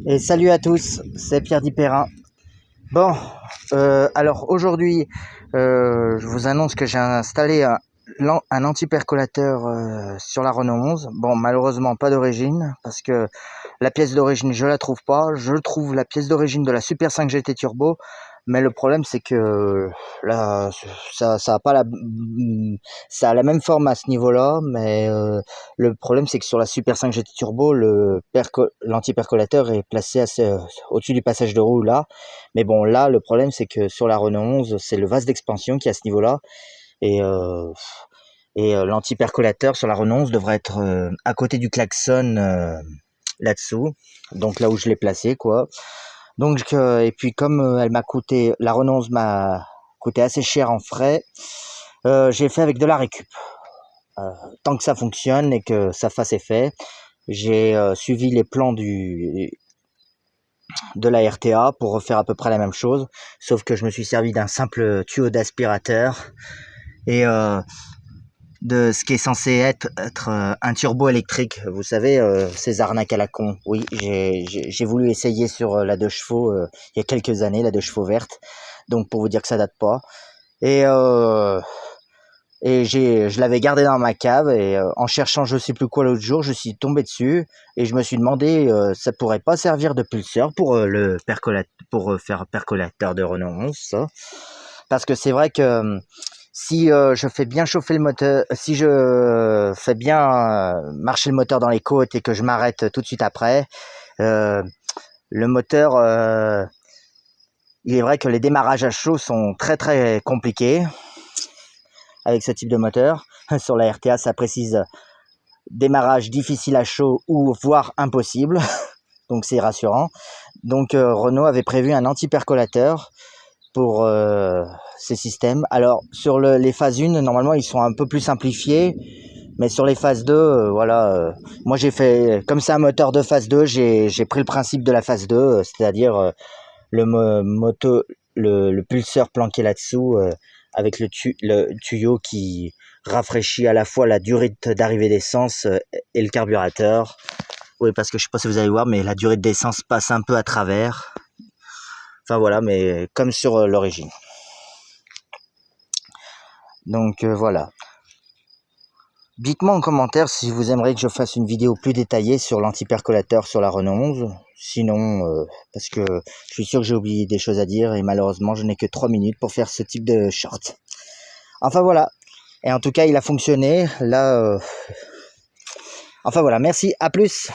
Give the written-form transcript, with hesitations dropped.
Et salut à tous, c'est Pierre Dipérin. Bon, alors aujourd'hui, je vous annonce que j'ai installé un anti-percolateur sur la Renault 11. Bon, malheureusement pas d'origine, parce que la pièce d'origine je la trouve pas. Je trouve la pièce d'origine de la Super 5 GT Turbo, mais le problème c'est que là, ça a pas ça a la même forme à ce niveau-là, mais le problème c'est que sur la Super 5 GT Turbo, l'anti-percolateur est placé au-dessus du passage de roue là. Mais bon, là, le problème, c'est que sur la Renault 11, c'est le vase d'expansion qui est à ce niveau-là. Et, l'anti-percolateur sur la Renault 11 devrait être à côté du klaxon là-dessous. Donc là où je l'ai placé, quoi. Donc, et puis comme la Renault 11 m'a coûté assez cher en frais, j'ai fait avec de la récup. Tant que ça fonctionne et que ça fasse effet, j'ai suivi les plans de la RTA pour refaire à peu près la même chose, sauf que je me suis servi d'un simple tuyau d'aspirateur et de ce qui est censé être un turbo électrique. Vous savez, ces arnaques à la con. Oui, j'ai voulu essayer sur la 2 chevaux il y a quelques années, la 2 chevaux verte, donc pour vous dire que ça date pas. Et je l'avais gardé dans ma cave et en cherchant je sais plus quoi l'autre jour, je suis tombé dessus et je me suis demandé ça pourrait pas servir de pulseur pour faire percolateur de Renault 11 ça. Parce que c'est vrai que si je fais bien chauffer le moteur, si je fais bien marcher le moteur dans les côtes et que je m'arrête tout de suite après, le moteur il est vrai que les démarrages à chaud sont très très compliqués avec ce type de moteur. Sur la RTA, ça précise démarrage difficile à chaud ou voire impossible. Donc c'est rassurant. Donc Renault avait prévu un anti-percolateur pour ces systèmes. Alors sur les phases 1, normalement ils sont un peu plus simplifiés. Mais sur les phases 2, voilà. Moi j'ai fait, comme c'est un moteur de phase 2, j'ai pris le principe de la phase 2, c'est-à-dire le pulseur planqué là-dessous avec le tuyau qui rafraîchit à la fois la durée d'arrivée d'essence et le carburateur. Oui, parce que je sais pas si vous allez voir, mais la durée d'essence passe un peu à travers. Enfin voilà, mais comme sur l'origine. Donc voilà. Dites-moi en commentaire si vous aimeriez que je fasse une vidéo plus détaillée sur l'anti-percolateur sur la Renault 11. Sinon, parce que je suis sûr que j'ai oublié des choses à dire et malheureusement je n'ai que 3 minutes pour faire ce type de short. Enfin voilà. Et en tout cas il a fonctionné. Là, enfin voilà, merci, à plus.